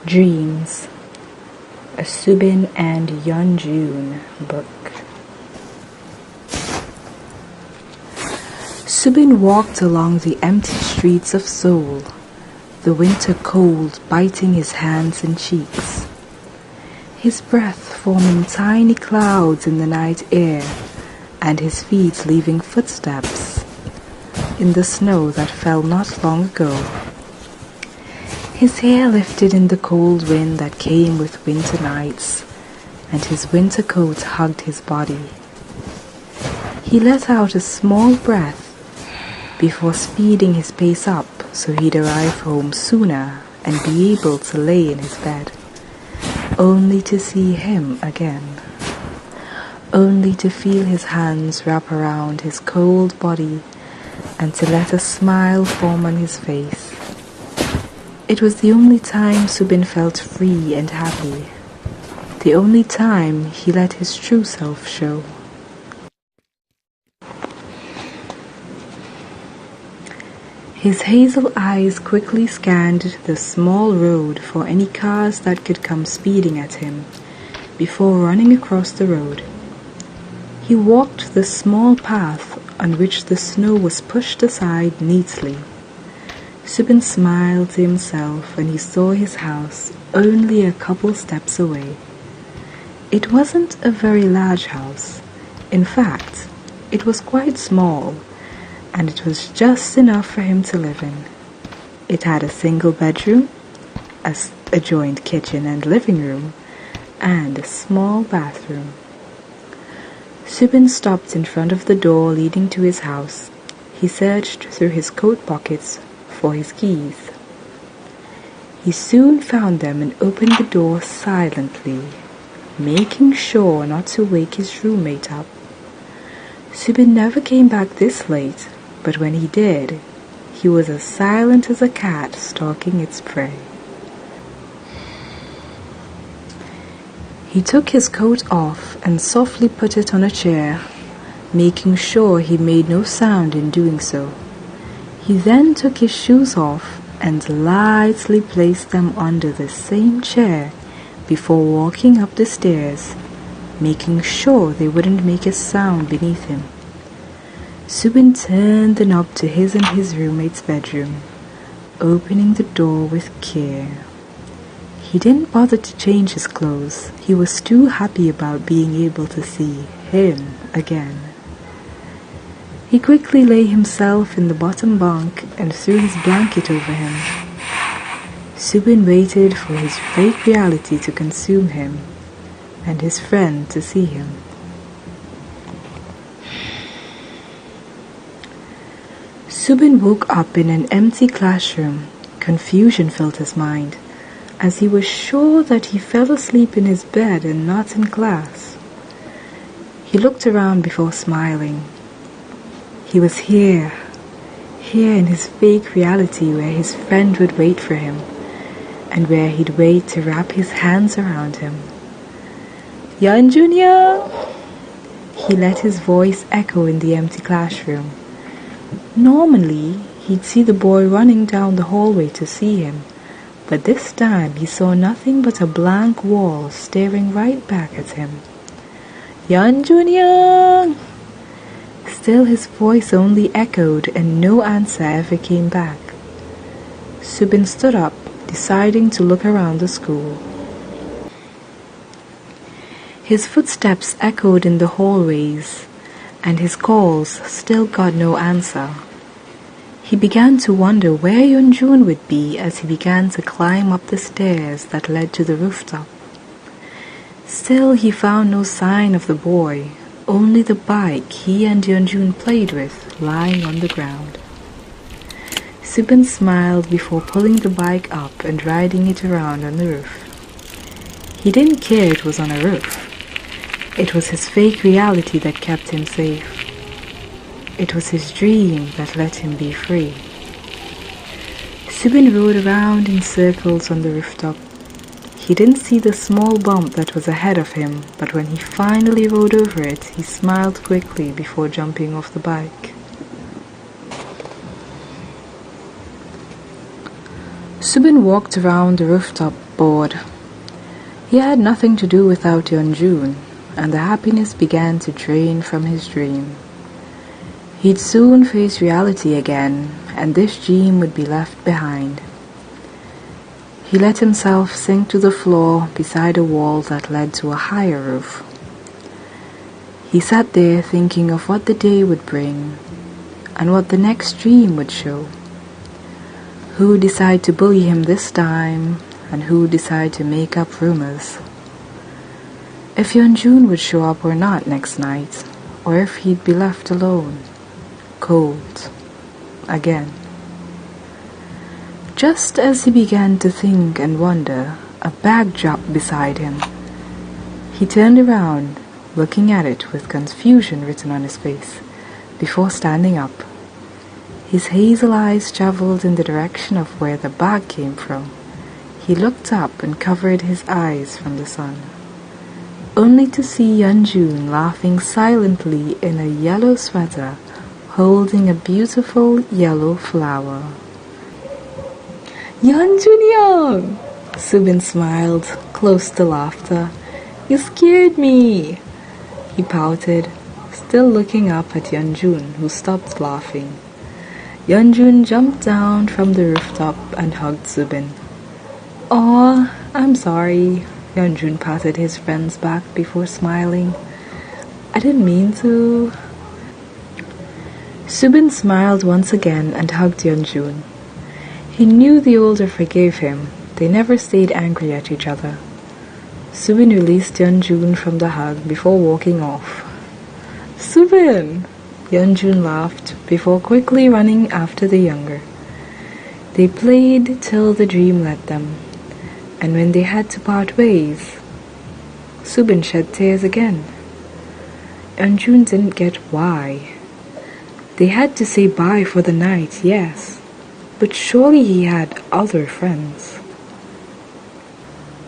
Dreams, a Soobin and Yeonjun book. Soobin walked along the empty streets of Seoul, the winter cold biting his hands and cheeks, his breath forming tiny clouds in the night air, and his feet leaving footsteps in the snow that fell not long ago. His hair lifted in the cold wind that came with winter nights, and his winter coat hugged his body. He let out a small breath before speeding his pace up so he'd arrive home sooner and be able to lay in his bed, only to see him again, only to feel his hands wrap around his cold body and to let a smile form on his face. It was the only time Soobin felt free and happy, the only time he let his true self show. His hazel eyes quickly scanned the small road for any cars that could come speeding at him before running across the road. He walked the small path on which the snow was pushed aside neatly. Soobin smiled to himself when he saw his house only a couple steps away. It wasn't a very large house. In fact, it was quite small, and it was just enough for him to live in. It had a single bedroom, a joint kitchen and living room, and a small bathroom. Soobin stopped in front of the door leading to his house. He searched through his coat pockets for his keys. He soon found them and opened the door silently, making sure not to wake his roommate up. Soobin never came back this late, but when he did, he was as silent as a cat stalking its prey. He took his coat off and softly put it on a chair, making sure he made no sound in doing so. He then took his shoes off and lightly placed them under the same chair before walking up the stairs, making sure they wouldn't make a sound beneath him. Soobin turned the knob to his and his roommate's bedroom, opening the door with care. He didn't bother to change his clothes. He was too happy about being able to see him again. He quickly lay himself in the bottom bunk and threw his blanket over him. Soobin waited for his fake reality to consume him and his friend to see him. Soobin woke up in an empty classroom. Confusion filled his mind, as he was sure that he fell asleep in his bed and not in class. He looked around before smiling. He was here in his fake reality where his friend would wait for him, and where he'd wait to wrap his hands around him. Yeonjun! He let his voice echo in the empty classroom. Normally, he'd see the boy running down the hallway to see him, but this time he saw nothing but a blank wall staring right back at him. Yeonjun! Still his voice only echoed and no answer ever came back. Soobin stood up, deciding to look around the school. His footsteps echoed in the hallways, and his calls still got no answer. He began to wonder where Yeonjun would be as he began to climb up the stairs that led to the rooftop. Still he found no sign of the boy, only the bike he and Yeonjun played with lying on the ground. Soobin smiled before pulling the bike up and riding it around on the roof. He didn't care it was on a roof. It was his fake reality that kept him safe. It was his dream that let him be free. Soobin rode around in circles on the rooftop. He didn't see the small bump that was ahead of him, but when he finally rode over it, he smiled quickly before jumping off the bike. Soobin walked around the rooftop, bored. He had nothing to do without Yeonjun, and the happiness began to drain from his dream. He'd soon face reality again, and this dream would be left behind. He let himself sink to the floor beside a wall that led to a higher roof. He sat there thinking of what the day would bring, and what the next dream would show. Who would decide to bully him this time, and who would decide to make up rumors? If Yeonjun would show up or not next night, or if he'd be left alone, cold, again. Just as he began to think and wonder, a bag dropped beside him. He turned around, looking at it with confusion written on his face, before standing up. His hazel eyes traveled in the direction of where the bag came from. He looked up and covered his eyes from the sun, only to see Yeonjun laughing silently in a yellow sweater, holding a beautiful yellow flower. Yeonjun! Soobin smiled, close to laughter. You scared me! He pouted, still looking up at Yeonjun, who stopped laughing. Yeonjun jumped down from the rooftop and hugged Soobin. Aw, I'm sorry. Yeonjun patted his friend's back before smiling. I didn't mean to. Soobin smiled once again and hugged Yeonjun. He knew the older forgave him. They never stayed angry at each other. Soobin released Yeonjun from the hug before walking off. Soobin! Yeonjun laughed before quickly running after the younger. They played till the dream led them, and when they had to part ways, Soobin shed tears again. Yeonjun didn't get why. They had to say bye for the night, yes, but surely he had other friends.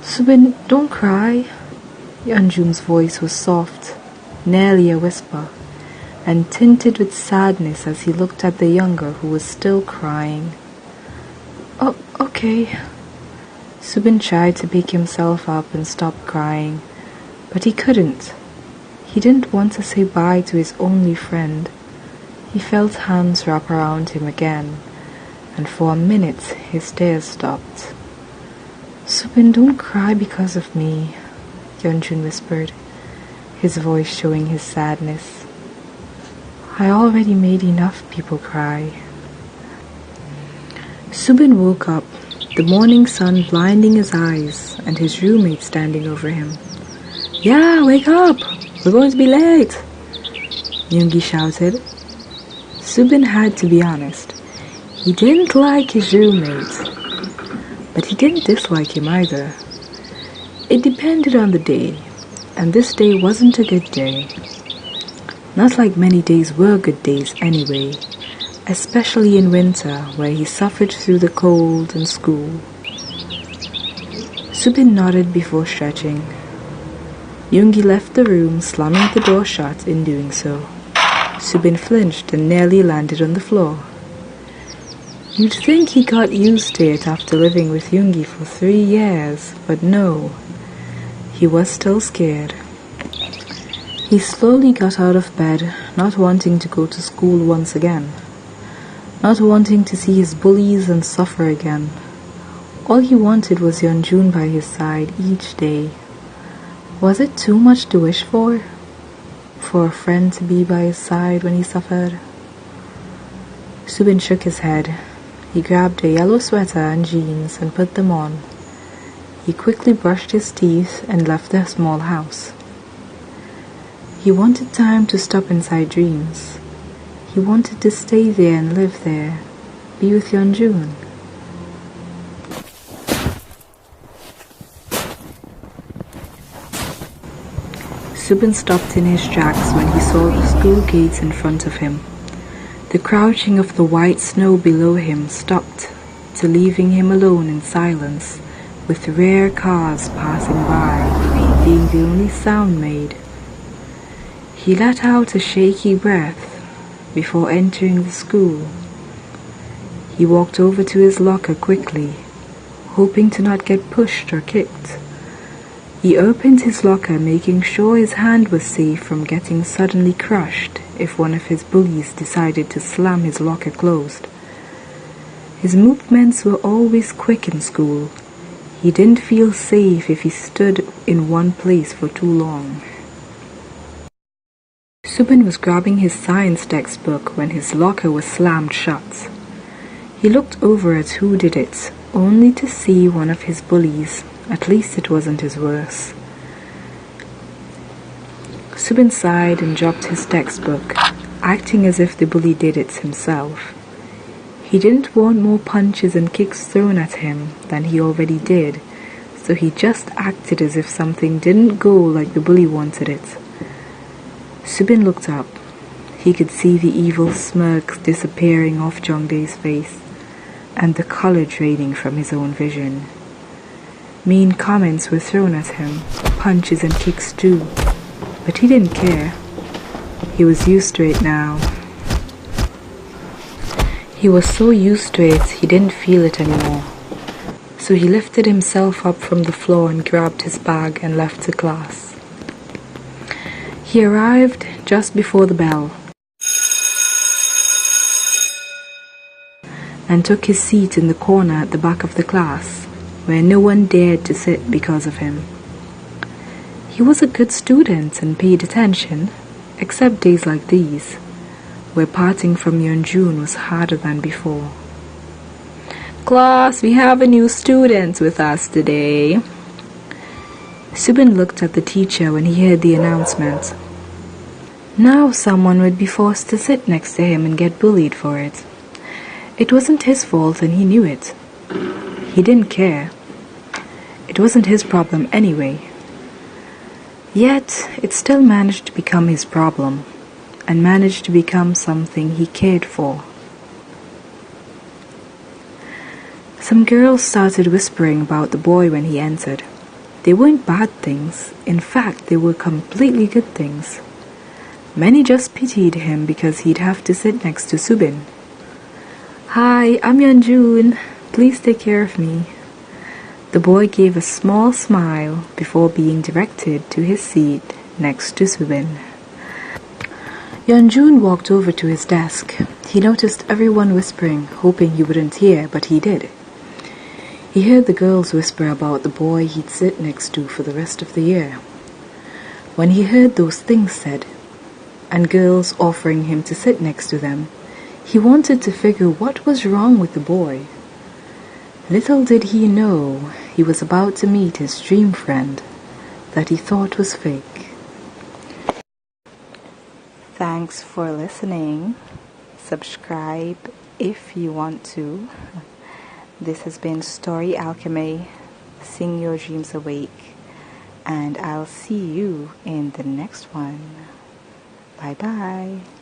Soobin, don't cry. Yeonjun's voice was soft, nearly a whisper, and tinted with sadness as he looked at the younger who was still crying. Oh, okay. Soobin tried to pick himself up and stop crying, but he couldn't. He didn't want to say bye to his only friend. He felt hands wrap around him again, and for a minute his tears stopped. Soobin, don't cry because of me, Yeonjun whispered, his voice showing his sadness. I already made enough people cry. Soobin woke up, the morning sun blinding his eyes and his roommate standing over him. Yeah, wake up! We're going to be late! Yoongi shouted. Soobin had to be honest. He didn't like his roommate, but he didn't dislike him either. It depended on the day, and this day wasn't a good day. Not like many days were good days anyway, especially in winter where he suffered through the cold and school. Soobin nodded before stretching. Yoongi left the room, slamming the door shut in doing so. Soobin flinched and nearly landed on the floor. You'd think he got used to it after living with Yoongi for 3 years, but no. He was still scared. He slowly got out of bed, not wanting to go to school once again. Not wanting to see his bullies and suffer again. All he wanted was Yeonjun by his side each day. Was it too much to wish for? For a friend to be by his side when he suffered? Soobin shook his head. He grabbed a yellow sweater and jeans and put them on. He quickly brushed his teeth and left the small house. He wanted time to stop inside dreams. He wanted to stay there and live there, be with Yeonjun. Soobin stopped in his tracks when he saw the school gates in front of him. The crouching of the white snow below him stopped, to leaving him alone in silence, with rare cars passing by, being the only sound made. He let out a shaky breath before entering the school. He walked over to his locker quickly, hoping to not get pushed or kicked. He opened his locker, making sure his hand was safe from getting suddenly crushed if one of his bullies decided to slam his locker closed. His movements were always quick in school. He didn't feel safe if he stood in one place for too long. Soobin was grabbing his science textbook when his locker was slammed shut. He looked over at who did it, only to see one of his bullies. At least it wasn't his worst. Soobin sighed and dropped his textbook, acting as if the bully did it himself. He didn't want more punches and kicks thrown at him than he already did, so he just acted as if something didn't go like the bully wanted it. Soobin looked up. He could see the evil smirk disappearing off Jongdae's face, and the color draining from his own vision. Mean comments were thrown at him, punches and kicks too, but he didn't care. He was used to it now. He was so used to it, he didn't feel it anymore. So he lifted himself up from the floor and grabbed his bag and left the class. He arrived just before the bell and took his seat in the corner at the back of the class, where no one dared to sit because of him. He was a good student and paid attention, except days like these, where parting from Yeonjun was harder than before. Class, we have a new student with us today. Soobin looked at the teacher when he heard the announcement. Now someone would be forced to sit next to him and get bullied for it. It wasn't his fault and he knew it. He didn't care. It wasn't his problem anyway. Yet, it still managed to become his problem, and managed to become something he cared for. Some girls started whispering about the boy when he entered. They weren't bad things. In fact, they were completely good things. Many just pitied him because he'd have to sit next to Soobin. Hi, I'm Yeonjun. Please take care of me. The boy gave a small smile before being directed to his seat next to Soobin. Yeonjun walked over to his desk. He noticed everyone whispering, hoping he wouldn't hear, but he did. He heard the girls whisper about the boy he'd sit next to for the rest of the year. When he heard those things said, and girls offering him to sit next to them, he wanted to figure what was wrong with the boy. Little did he know he was about to meet his dream friend that he thought was fake. Thanks for listening. Subscribe if you want to. This has been Story Alchemy. Sing your dreams awake. And I'll see you in the next one. Bye bye.